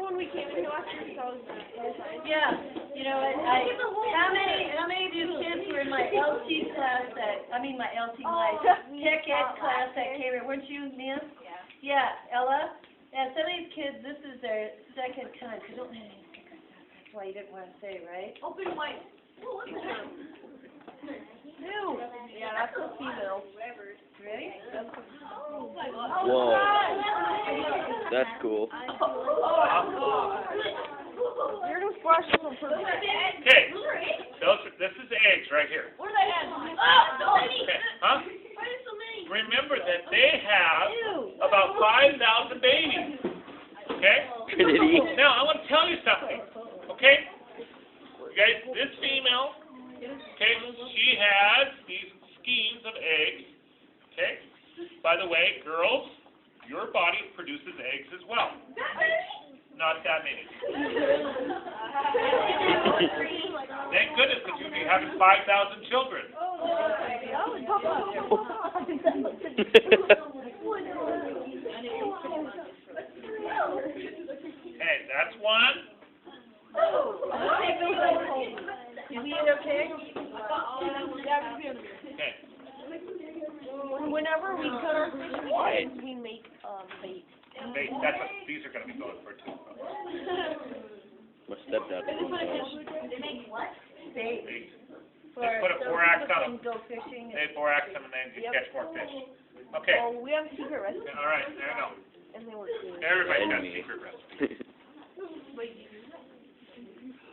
when we came into last year? Yeah. You know what? How many of you kids were in my LT class my tech ed class that came here? Weren't you, Mia? Yeah. Yeah, Ella? And some of these kids, this is their second time. So don't have any stickers. That's why you didn't want to say, right? Open white. Ew. Yeah, that's a female. Really? Whoa. That's cool. You're gonna splash this on purpose. Okay. This is eggs right here. What are they at? Okay. Huh? Remember that they have about 5,000 babies. Okay? Trinity. Now, I want to tell you something. Okay? You guys, this female, okay, she has these skeins of eggs. Okay? By the way, girls, your body produces eggs as well. Not that many. Thank goodness, because you'd be having 5,000 children. Hey, that's one. Is he okay? Okay. Whenever we cut our fish, we make bait. These are going to be going for too. My stepdad. They make what? Bait. They put a borax on them. Go fishing. They borax them and then you catch more fish. Okay. Oh, we have a secret recipe. All right, there you go. And they work good. Everybody got a secret recipe.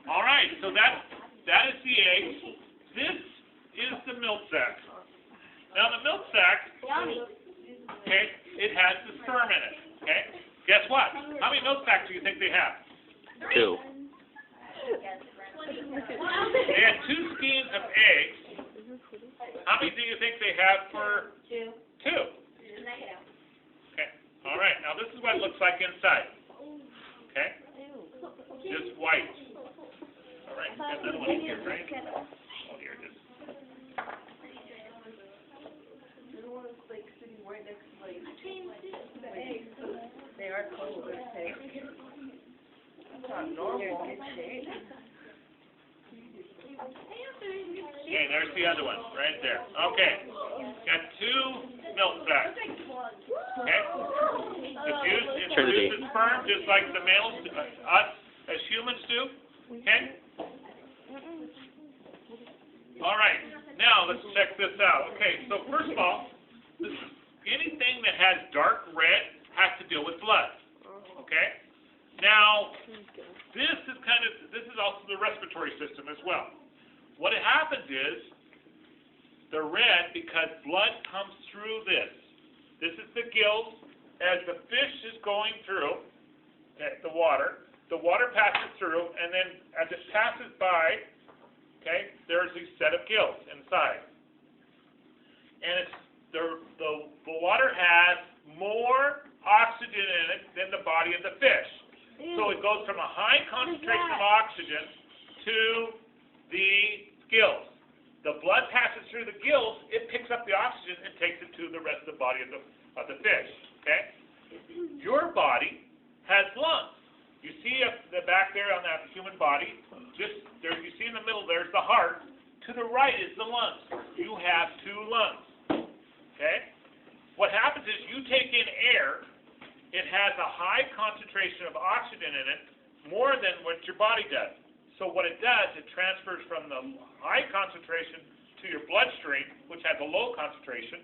All right, so that is the egg. This is the milk sac. Now the milk sac, okay, it has the sperm in it. Okay, guess what? How many milk sacs do you think they have? 2. They had 2 skeins of eggs. How many do you think they have for 2? 2. Okay. All right. Now this is what it looks like inside. Okay. Just white. All right. Got another one here, right? Oh, here it is. They are cold. Okay. You're in good shape. Okay, there's the other one, right there. Okay. Got 2 milk sacs. Okay. It produces sperm just like the males, us as humans do. Okay. All right. Now let's check this out. Okay. So first of all, anything that has dark red has to deal with blood. Okay. Now this is also the respiratory system as well. What happens is the red, because blood comes through this. This is the gills. As the fish is going through the water passes through, and then as it passes by, okay, there's a set of gills inside. And it's the water has more oxygen in it than the body of the fish. So it goes from a high concentration of oxygen to the gills. The blood passes through the gills, it picks up the oxygen and takes it to the rest of the body of the fish. Okay? Your body has lungs. You see up the back there on that human body, just there you see in the middle there's the heart. To the right is the lungs. You have 2 lungs. Okay? What happens is you take in air, it has a high concentration of oxygen in it, more than what your body does. So what it does, it transfers from the high concentration to your bloodstream, which has a low concentration,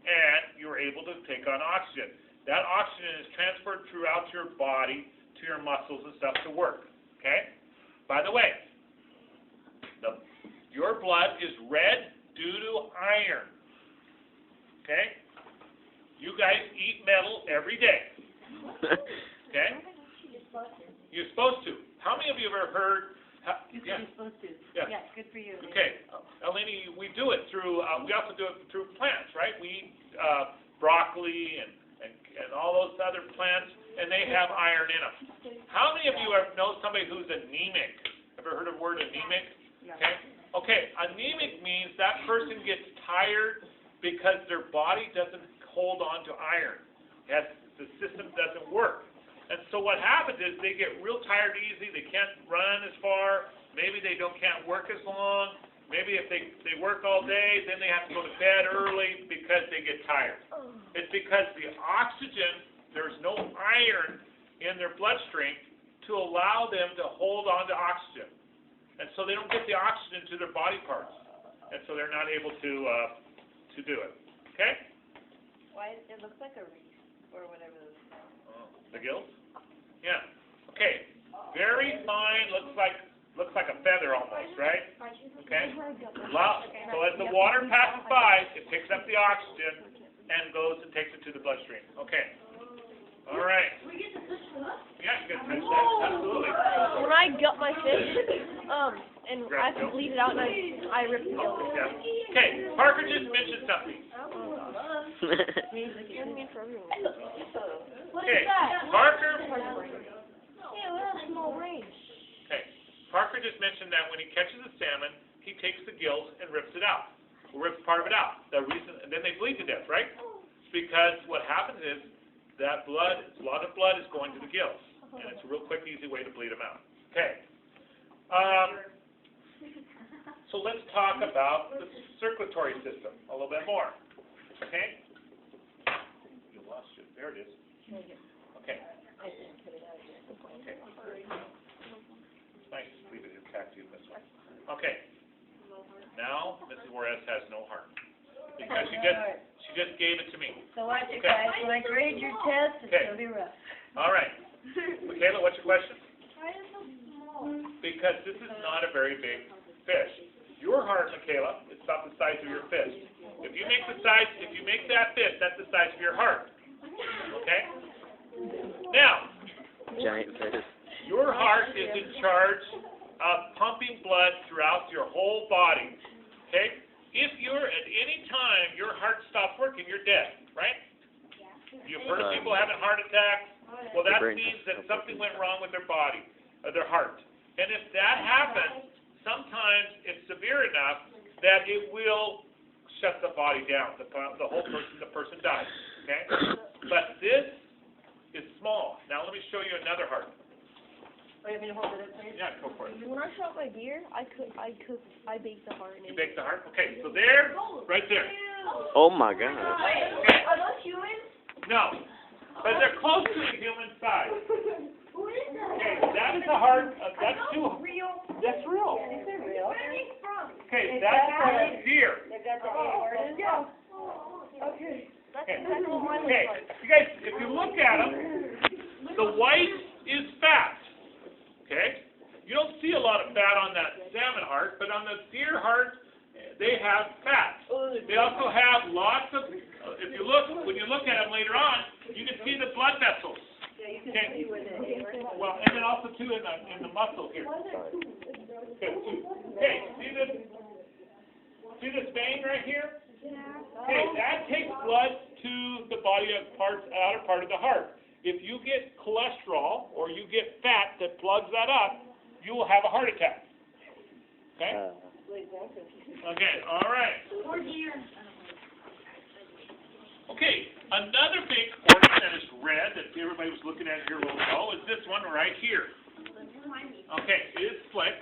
and you're able to take on oxygen. That oxygen is transferred throughout your body to your muscles and stuff to work. Okay? By the way, your blood is red due to iron. Okay? You guys eat metal every day. Okay? You're supposed to. How many of you have ever heard? You're supposed to. Yeah. Yeah, good for you. Okay. Eleni, we do it through, we also do it through plants, right? We eat broccoli and all those other plants, and they have iron in them. How many of you know somebody who's anemic? Ever heard of the word anemic? Okay. Okay. Anemic means that person gets tired because their body doesn't hold on to iron. The system doesn't work. And so what happens is they get real tired easy. They can't run as far. Maybe they can't work as long. Maybe if they work all day, then they have to go to bed early because they get tired. It's because the oxygen, there's no iron in their bloodstream to allow them to hold on to oxygen. And so they don't get the oxygen to their body parts. And so they're not able to do it. Okay? Why, it looks like a wreath, or whatever those are. The gills? Yeah. Okay. Very fine, looks like a feather almost, right? Okay? So as the water passes by, it picks up the oxygen and goes and takes it to the bloodstream. Okay. All right. Yeah, you can touch that. Absolutely. When I gut my fish, and I have to bleed it out, and I rip the gills. Yeah. Okay. Parker just mentioned something. Okay. Parker. Okay. Parker just mentioned that when he catches a salmon, he takes the gills and rips it out. Rips part of it out. And then they bleed to death, right? Because what happens is that a lot of blood is going to the gills. And it's a real quick, easy way to bleed them out. Okay. So let's talk about the circulatory system a little bit more. Okay? You lost it. There it is. Okay. Nice. Leave it in khaki this way. Okay. Now, Mrs. Juarez has no heart. Because she just gave it to me. So watch it, guys. When I grade your test, it's going to be rough. All right. Michaela, what's your question? Because this is not a very big fish. Your heart, Michaela, is about the size of your fist. If you make that fist, that's the size of your heart. Okay? Now, Giant fish. your heart is in charge of pumping blood throughout your whole body. Okay? If at any time your heart stops working, you're dead, right? You've heard of people having heart attacks. Well, that means that something went wrong with their body, their heart. And if that happens, sometimes it's severe enough that it will shut the body down. The person dies. Okay? But this is small. Now let me show you another heart. Oh, you want me to hold it up, please? Yeah, go for it. When I shot my deer, I baked the heart in You it. baked the heart? Okay, so there, right there. Oh my God. Okay. Are those humans? No, but they're close to the human size. Okay, that is the heart. That's real. That's real. Is it real? Okay, that's a deer. They've got the aorta? Yeah. Okay. Okay. Okay, you guys, if you look at them, the white is fat. Okay? You don't see a lot of fat on that salmon heart, but on the deer heart, they have fat. They also have lots of, when you look at them later on, you can see the blood vessels. Yeah, you can see where the aorta. Well, and then also too in the muscle here. Okay, see this vein right here? Okay, that takes blood to the body of outer part of the heart. If you get cholesterol or you get fat that plugs that up, you will have a heart attack. Okay? Okay, all right. Okay, another big organ that is red that everybody was looking at here a little ago is this one right here. Okay, it is slick.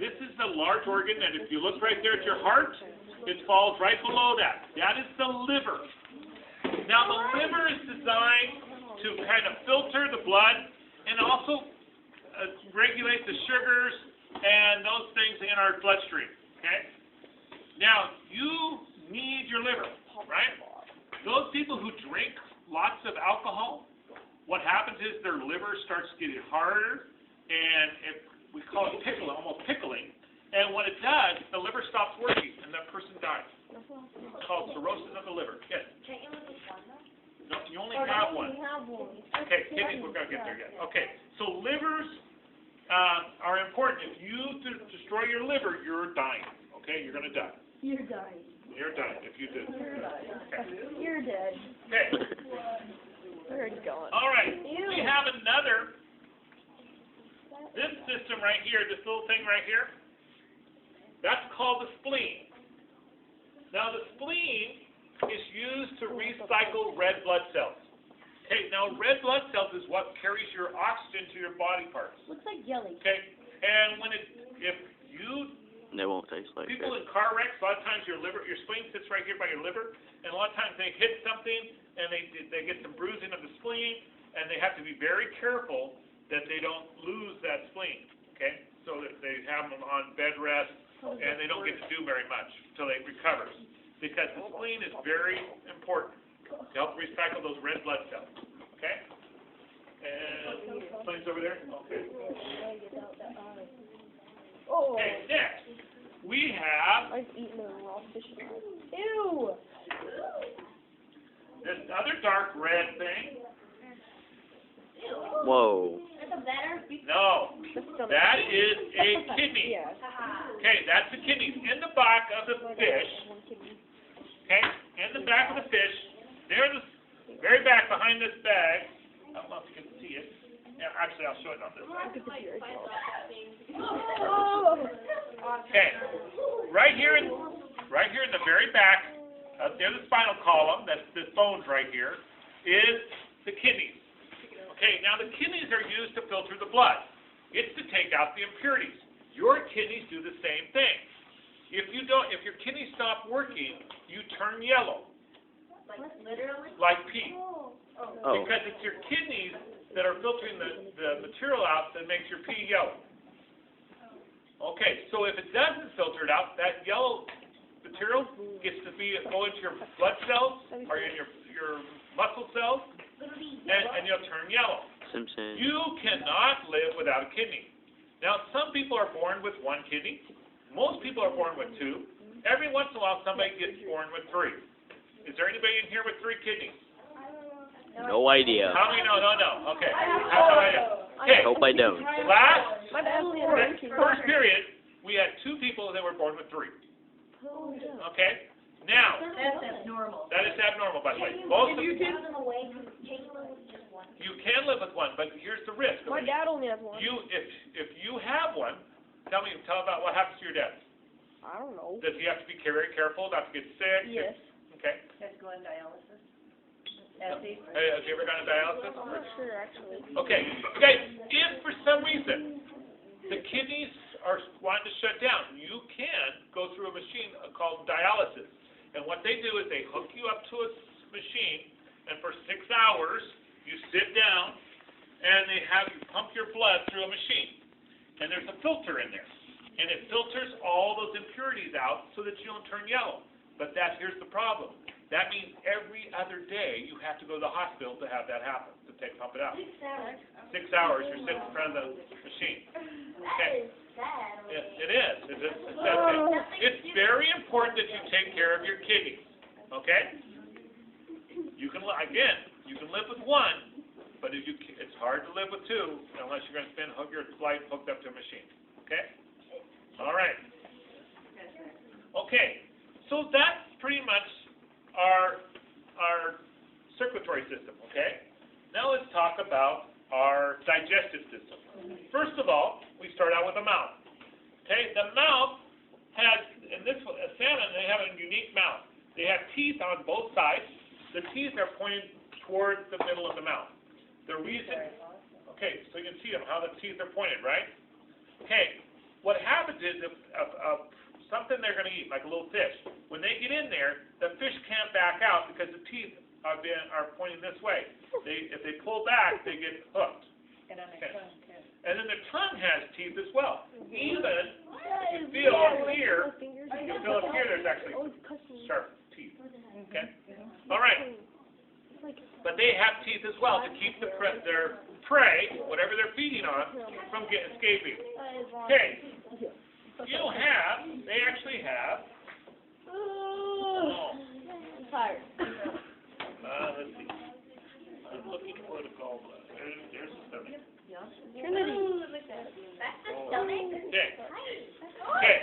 This is the large organ that if you look right there at your heart, it falls right below that. That is the liver. Now the liver is designed to kind of filter the blood and also regulate the sugars and those things in our bloodstream. Okay? Now, you need your liver, right? Those people who drink lots of alcohol, what happens is their liver starts getting harder, and we call it pickling, almost pickling. And when it does, the liver stops working, and that person dies. It's called cirrhosis of the liver. Yes? No, you only have one. Okay, kidneys, we're going to get there yet. Okay, so livers are important. If you destroy your liver, you're dying. Okay, you're going to die. You're dying. You're dying if you do. Okay. You're dead. Okay. Where are you going? All right. We have another. This system right here, this little thing right here, that's called the spleen. Now the spleen is used to recycle red blood cells. Okay, now red blood cells is what carries your oxygen to your body parts. Looks like jelly. Okay, and if you They won't taste like people that. in car wrecks, a lot of times your spleen sits right here by your liver, and a lot of times they hit something and they get some bruising of the spleen, and they have to be very careful that they don't lose that spleen. Okay, so that they have them on bed rest, and they don't get to do very much until they recover, because the spleen is very important to help recycle those red blood cells. Okay, and spleen's over there. Okay. Oh, Okay, next we have I've eaten a raw fish. Ew. this other dark red thing. Whoa. No, The stomach. that is a kidney. Yeah. Okay, that's the kidneys in the back of the fish. Okay, in the back of the fish. They're the very back behind this bag. I don't know if you can see it. Yeah, actually, I'll show it on this side. Okay, right here in the very back, near the spinal column, that's this bones right here, is the kidneys. Okay, now the kidneys are used to filter the blood. It's to take out the impurities. Your kidneys do the same thing. If your kidneys stop working, you turn yellow. Like literally? Like pee. Oh. Because it's your kidneys that are filtering the material out that makes your pee yellow. Okay, so if it doesn't filter it out, that yellow material gets to go into your blood cells or in your muscle cells, and you'll turn yellow. Simpson. You cannot live without a kidney. Now, some people are born with one kidney. Most people are born with two. Every once in a while, somebody gets born with three. Is there anybody in here with 3 kidneys? No idea. How many? No. Okay. How do I know? Okay. Hope I don't. My dad only has one kidney. First period, we had 2 people that were born with 3. Okay? Now, That's abnormal. that is abnormal, by the way. Most of you can live with one, but here's the risk. My dad only has one. If you have one, tell about what happens to your dad. I don't know. Does he have to be very careful not to get sick? Yes. Okay. Has to go on dialysis. Hey, have you ever gone to dialysis? I'm not sure, actually. Okay. If for some reason the kidneys are wanting to shut down, you can go through a machine called dialysis. And what they do is they hook you up to a machine, and for 6 hours you sit down, and they have you pump your blood through a machine. And there's a filter in there, and it filters all those impurities out so that you don't turn yellow. But here's the problem. That means every other day you have to go to the hospital to have that happen, to pump it out. 6 hours you're sitting in front of the machine. Okay. It is. It's very important that you take care of your kidneys. Okay? You can live with 1, but it's hard to live with 2 unless you're going to spend your life hooked up to a machine. Okay? All right. Okay. So that's pretty much our circulatory system, okay? Now let's talk about our digestive system. First of all, we start out with the mouth. Okay, the mouth has, in this salmon, they have a unique mouth. They have teeth on both sides. The teeth are pointing toward the middle of the mouth. The reason, okay, so you can see them, how the teeth are pointed, right? Okay, what happens is if something they're going to eat, like a little fish, when they get in there, the fish can't back out because the teeth are pointing this way. If they pull back, they get hooked. And on their tongue, too. And then their tongue has teeth as well. Even if you feel up here, there's actually sharp teeth. Okay? All right. But they have teeth as well to keep their prey, whatever they're feeding on, from escaping. Okay. They actually have. I'm tired. Let's see. I'm looking for the gallbladder. There's the stomach. Trinity. Okay.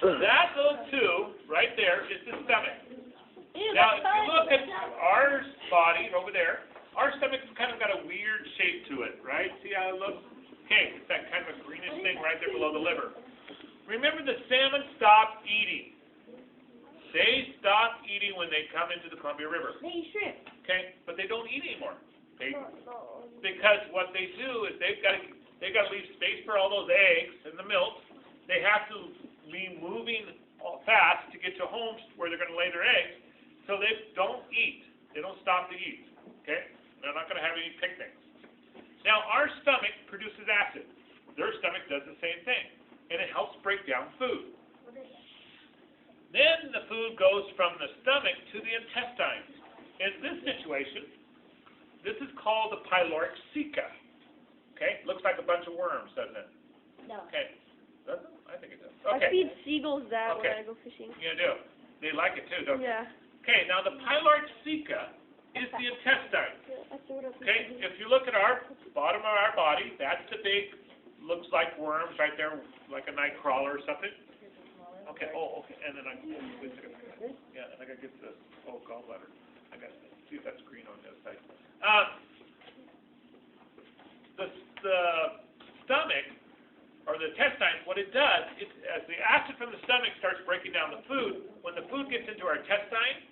Those 2 right there is the stomach. Now, if you look at our body over there, our stomach's kind of got a weird shape to it, right? See how it looks? Okay, it's that kind of a greenish thing right there below the liver. Remember, the salmon stop eating. They stop eating when they come into the Columbia River. They eat shrimp. Okay, but they don't eat anymore. Okay, because what they do is they've got to leave space for all those eggs and the milk. They have to be moving fast to get to homes where they're going to lay their eggs. So they don't eat. They don't stop to eat. Okay, they're not going to have any picnics. Now our stomach produces acid. Their stomach does the same thing, and it helps break down food. Then the food goes from the stomach to the intestines. In this situation, this is called the pyloric ceca. Okay? Looks like a bunch of worms, doesn't it? No. Okay. Does it? I think it does. I Okay. feed seagulls that when Okay. I go fishing. You do. They like it too, don't they? Yeah. Okay, now the pyloric ceca is the intestine. Okay? If you look at our bottom of our body, that's the big, looks like worms right there, like a night crawler or something. Okay, oh, okay, and then wait a second. Yeah, and I gotta get the, gallbladder. I gotta see if that's green on the other side. The stomach, or the intestines, what it does, as the acid from the stomach starts breaking down the food, when the food gets into our intestine,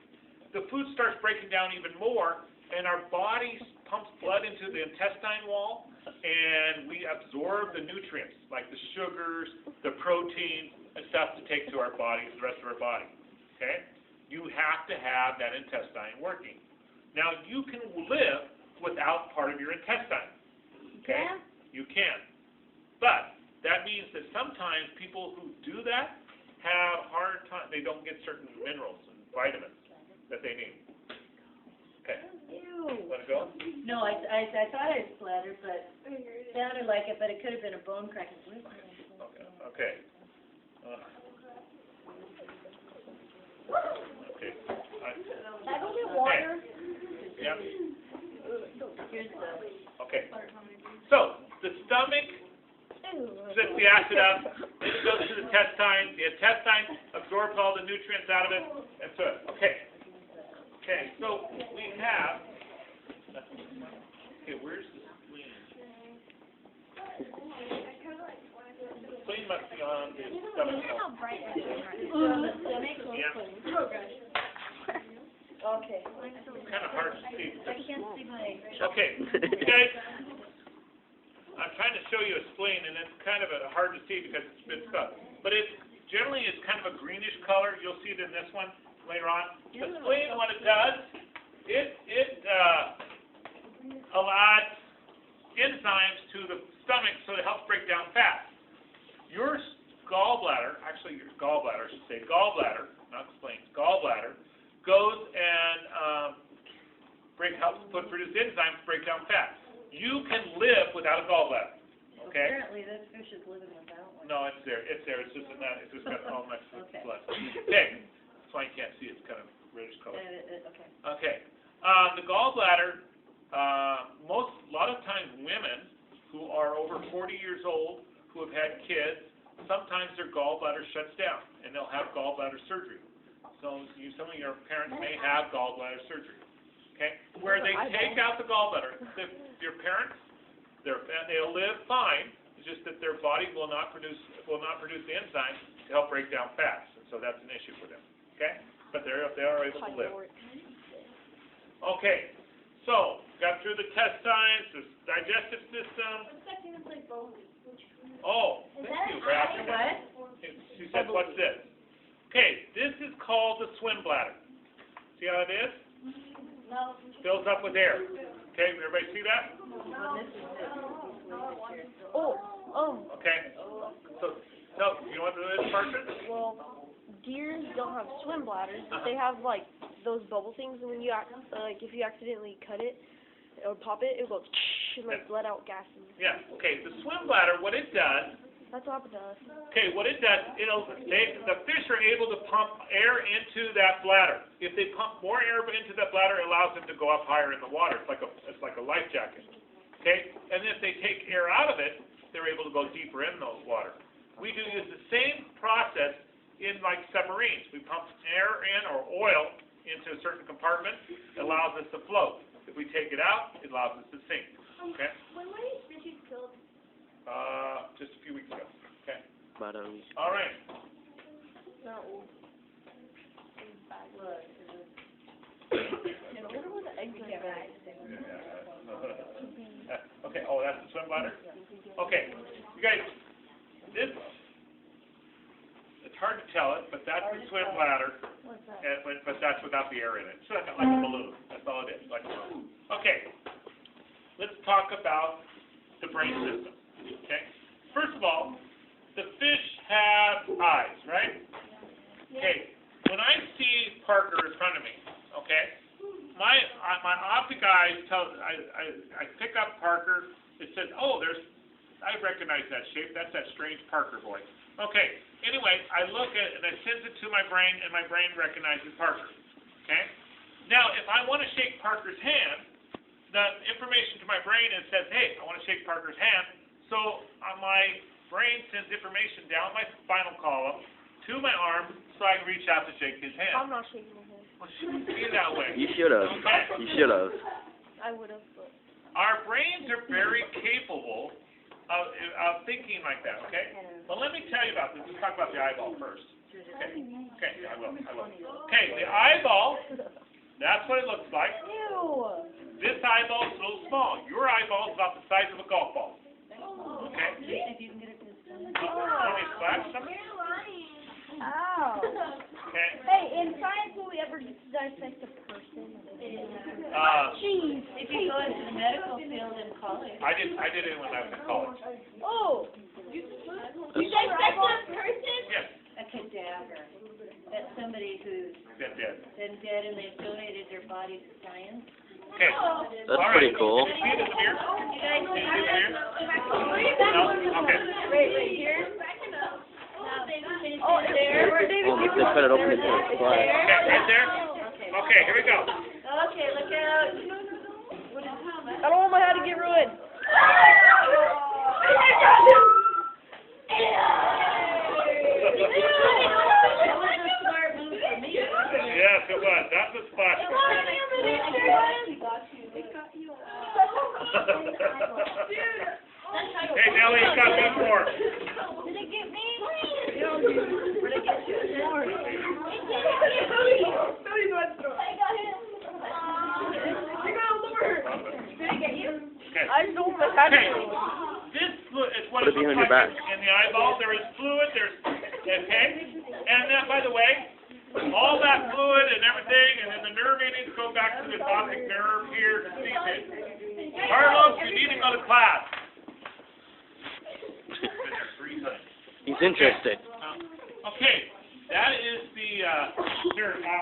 the food starts breaking down even more, and our body pumps blood into the intestine wall, and we absorb the nutrients, like the sugars, the proteins, and stuff to take to our body, the rest of our body. Okay? You have to have that intestine working. Now, you can live without part of your intestine. Okay? Yeah. You can. But that means that sometimes people who do that have a hard time. They don't get certain minerals and vitamins that they need. Okay. Ew. Let it go? No, I thought I splattered, but it sounded like it, but it could have been a bone cracking. Okay. Okay. Okay. Can I go get water? Yeah. Here's the. Okay. So the stomach spits the acid out, then it goes to the intestine. The intestine absorbs all the nutrients out of it, and so okay. Okay. So we have. Okay, where's the spleen? Spleen must be on the stomach. Yeah. Okay. Kind of hard to see. I can't see my. Okay, you guys, I'm trying to show you a spleen, and it's kind of hard to see because it's spit stuff. But it generally is kind of a greenish color. You'll see it in this one later on. The spleen, what it does, it allows enzymes to the stomach so it helps break down fat. Your gallbladder, actually your gallbladder, I should say, gallbladder, not spleen, gallbladder, goes and helps produce enzymes to break down fat. You can live without a gallbladder. Okay? Apparently this fish is living without one. No, it's there. It's there. It's just not. It's just got all mixed with Okay. blood. Okay. That's why you can't see it. It's kind of reddish color. Okay. Okay. The gallbladder. A lot of times women who are over 40 years old who have had kids, sometimes their gallbladder shuts down and they'll have gallbladder surgery. So some of your parents may have gallbladder surgery. Okay, where they take out the gallbladder. Your parents, they'll live fine. It's just that their body will not produce the enzymes to help break down fats, and so that's an issue for them. Okay, but they are able to live. Okay, so got through the intestines, the digestive system. Oh, thank you for asking that. She said, "What's this?" Okay, this is called the swim bladder. See how it is? No. Fills up with air. Okay, everybody see that? Okay. So, you know what it is, Parson? Well, deers don't have swim bladders, but they have like those bubble things, and when you if you accidentally cut it or pop it, it will go and like let out gases. Yeah. Okay. The swim bladder, what it does. That's what it does. Okay, what it does, the fish are able to pump air into that bladder. If they pump more air into that bladder, it allows them to go up higher in the water. It's like a life jacket. Okay, and if they take air out of it, they're able to go deeper in those water. We do use the same process in like submarines. We pump air in or oil into a certain compartment. It allows us to float. If we take it out, it allows us to sink. Okay. When were these fishes killed? Just a few weeks ago. Okay. About a week. All right. Not old. Look. And what were the eggs in that's the swim bladder? Okay, you guys, this, it's hard to tell it, but that's the swim bladder, but that's without the air in it. It's like a balloon, that's all it is, like a balloon. Okay, let's talk about the brain system, okay? First of all, the fish have eyes, right? Okay, when I see Parker in front of me, okay, my optic eyes tell, I pick up Parker, it says, oh, I recognize that shape, that's that strange Parker boy. Okay, anyway, I look at it and I send it to my brain, and my brain recognizes Parker, okay? Now, if I want to shake Parker's hand, the information to my brain is says, hey, I want to shake Parker's hand, so my brain sends information down my spinal column to my arm so I can reach out to shake his hand. I'm not shaking his hand. Well, it shouldn't be that way. You should have. Okay. You should have. I would have, but... Our brains are very capable of thinking like that, okay? Well, let me tell you about this. Let's talk about the eyeball first. Okay, I will. Okay, the eyeball, that's what it looks like. Ew. This eyeball is a little small. Your eyeball is about the size of a golf ball. Okay? If you can get it to Want me to splash something? Ow. Okay. Hey, in science, will we ever dissect a person? Jeez. If you go into the medical field in college. I did it when I was in college. Oh. That's- Dissect a person? Yes. A cadaver. That's somebody who's Dead. been dead and they've donated their body to science. Okay. That's All pretty right. cool. Can you see it in the mirror? You guys Can you see it in the mirror? No? Okay. right here. Oh, it's there. Oh, they cut it open into a Okay, slice. right there? Okay, here we go. Okay, look out. I don't want my hat to get ruined. That was a smart move for me. Yes, it was. That's a splash. Hey, Nellie, you got one more. Did it get me? Where'd I get you? Okay. I just don't want my hat to Okay. get ruined. This is what Put it it behind looks your like back. in the eyeball. There is fluid. Okay? And then, by the way, all that fluid and everything, and then the nerve endings go back to the optic nerve here to see things. Carlos, you need to go to class. He's interested. Okay, that is the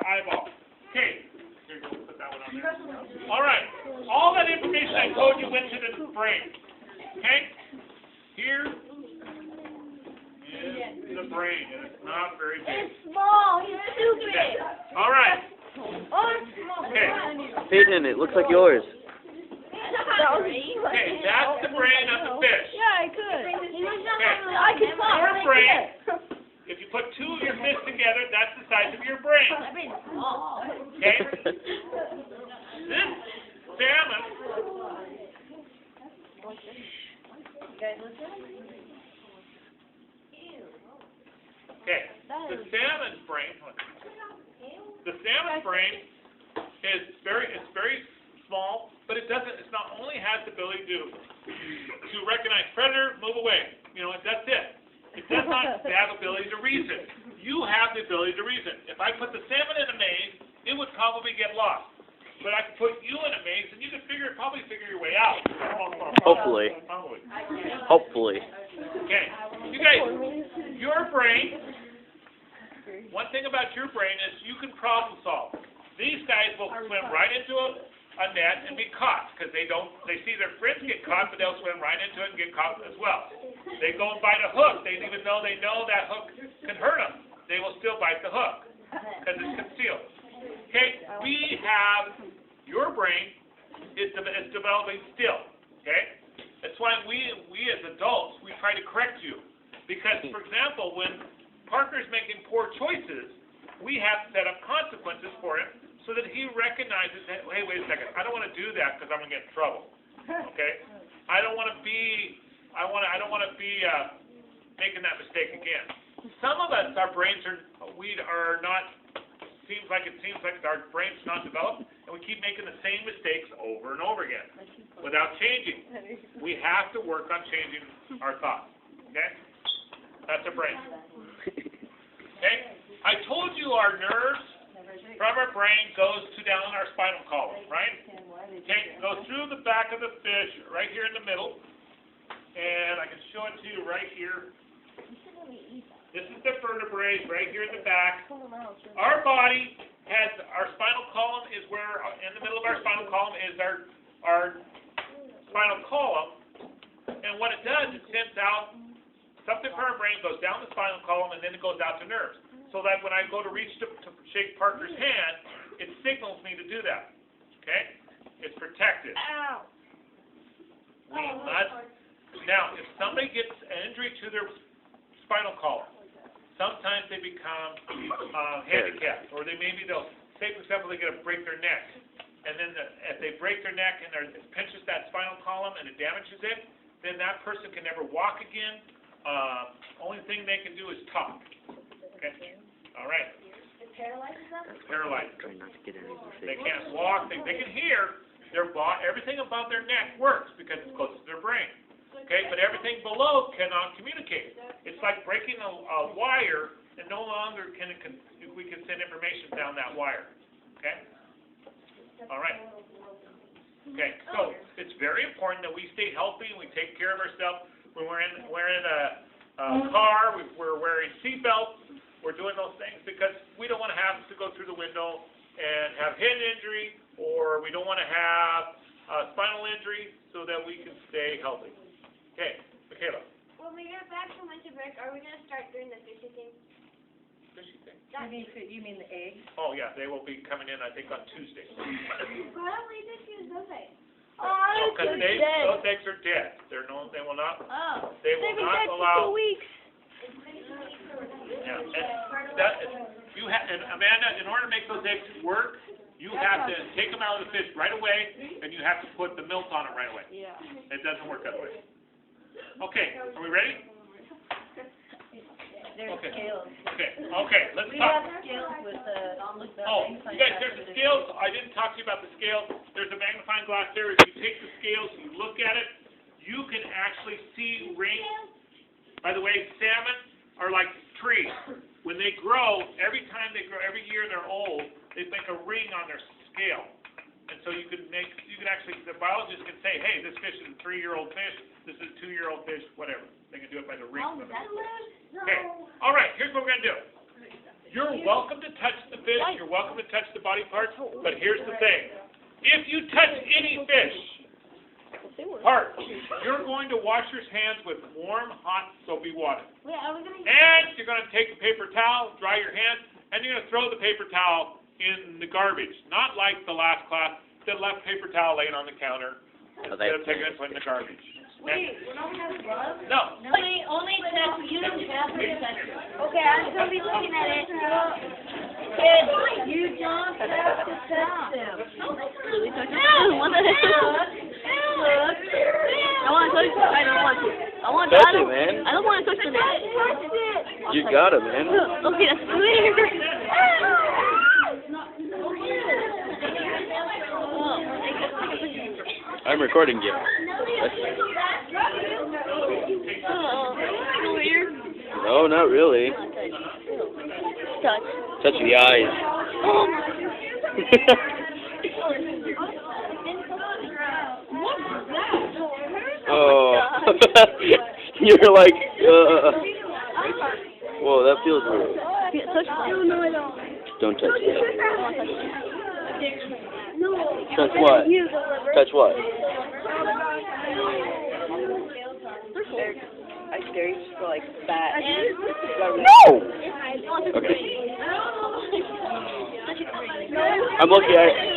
eyeball. Okay, here, put that one on there. All right, all that information I told you went to the brain. Okay, here is the brain, and it's not very big. It's small. He's stupid. All right, Oh, it's small. okay, Peyton, it looks like yours. okay, that's the brain of the fish. Yeah, I could. Okay, I could stop. your brain, if you put two of your fists together, that's the size of your brain. Okay? This salmon, okay, the salmon's brain is very small, but it's not only has the ability to recognize predator, move away. You know, that's it. It does not have ability to reason. You have the ability to reason. If I put the salmon in a maze, it would probably get lost. But I could put you in a maze, and you could probably figure your way out. Hopefully. Hopefully. Okay. You guys, your brain, one thing about your brain is you can problem solve. These guys will swim right into a net and be caught because they see their friends get caught, but they'll swim right into it and get caught as well. They go and bite a hook. Even though they know that hook can hurt them, they will still bite the hook because it's concealed. Okay, we have, your brain is developing still, okay? That's why we as adults, we try to correct you. Because, for example, when Parker's making poor choices, we have to set up consequences for him so that he recognizes that, hey, wait a second, I don't want to do that because I'm going to get in trouble, okay? I don't want to be making that mistake again. Some of us, our brains are not seems like our brain's not developed, and we keep making the same mistakes over and over again without changing. We have to work on changing our thoughts. Okay? That's a brain. Okay? I told you our nerves from our brain goes to down our spinal column, right? Okay, goes through the back of the fish, right here in the middle, and I can show it to you right here. This is the vertebrae right here in the back. Our body has, our spinal column is where, in the middle of our spinal column is our spinal column, and what it does, it sends out, something from our brain goes down the spinal column, and then it goes out to nerves. So that when I go to reach to shake Parker's hand, it signals me to do that. Okay? It's protected. Ow. Now, if somebody gets an injury to their spinal column, sometimes they become handicapped, or they'll, say for example, they break their neck, and then if they break their neck and it pinches that spinal column and it damages it, then that person can never walk again. Only thing they can do is talk. Okay? All right. It paralyzes them? Paralyzed. Try not to get any They can't walk. They can hear. Everything above their neck works because it's close to their brain. Okay, but everything below cannot communicate. It's like breaking a wire, and no longer we can send information down that wire. Okay? All right. Okay, so it's very important that we stay healthy and we take care of ourselves. When we're in a car, we're wearing seatbelts. We're doing those things because we don't want to have to go through the window and have head injury, or we don't want to have spinal injury, so that we can stay healthy. Okay, Michaela. When we get back from winter break, are we going to start doing the fishy thing? Fishy thing? You mean the eggs? Oh yeah, they will be coming in, I think, on Tuesday. Why don't we just use those eggs? Because those eggs are dead. They will not. Oh. They will not allow. Yeah, and Amanda, in order to make those eggs work, you have to take them out of the fish right away, and you have to put the milk on it right away. Yeah. It doesn't work that way. Okay, are we ready? There's Okay. scales. Okay, let's We talk. have scales with the Oh, you guys, there's the scales. I didn't talk to you about the scales. There's a magnifying glass there. If you take the scales, you look at it, you can actually see rings. By the way, salmon are like trees. When they grow, every year they're old, they make a ring on their scale. And so you can actually, the biologist can say, hey, this fish is a 3-year-old fish, this is a 2-year-old fish, whatever. They can do it by the ring. Okay, all right, here's what we're going to do. You're welcome to touch the fish, you're welcome to touch the body parts, but here's the thing. If you touch any fish part, you're going to wash your hands with warm, hot, soapy water. Wait, are we going to... And you're going to take a paper towel, dry your hands, and you're going to throw the paper towel in the garbage. Not like the last class that left paper towel laying on the counter instead of taking it and putting it in the garbage. Wait, we don't have gloves? No. Only touch, you don't have to touch it. Okay, I'm going to be looking at it. Kids, you don't have to touch them. What the heck? Look. I want to touch it. I don't want to. Touch it, man. I don't want to touch it. You got it, man. Okay, that's weird. I'm recording you. Weird. No, not really. Touch. Touch the eyes. Oh. You're like, whoa, that feels weird. Don't touch that. Touch what? Touch what? I scare you just go like that. No! Okay.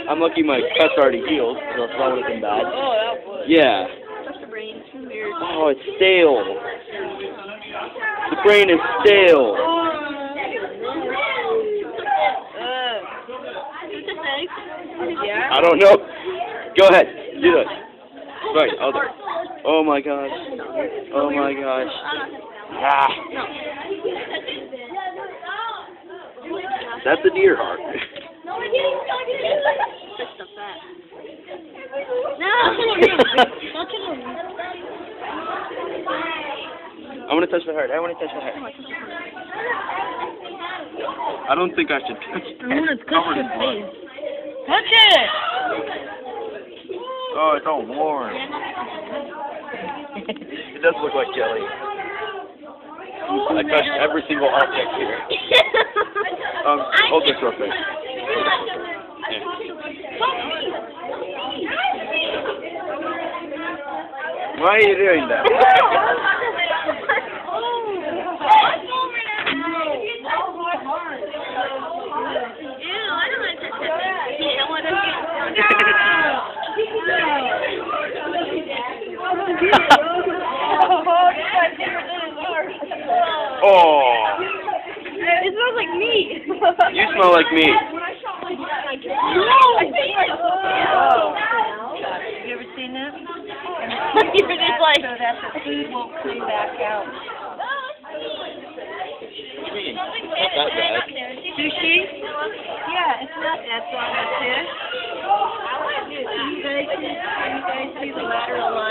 I'm lucky my cut's already healed, so it's not looking bad. Oh, that would. Yeah. Touch the brain. It's weird. Oh, it's stale. The brain is stale. Yeah. I don't know. Go ahead. Do this. Right. I'll do it. Oh my gosh. Oh my gosh. Ah. That's a deer heart. I want to touch the heart. I want to touch the heart. I don't think I should touch it. I want to touch his face. Touch it! Oh, it's all warm. It does look like jelly. I touched every single object here. Hold this real quick. Yeah. Why are you doing that? Oh. It smells like meat. You smell like meat. You ever seen that? You're just like... So that the food won't come back out. Not that bad. Sushi? Yeah, it's not that bad, fish. You guys see the lateral line?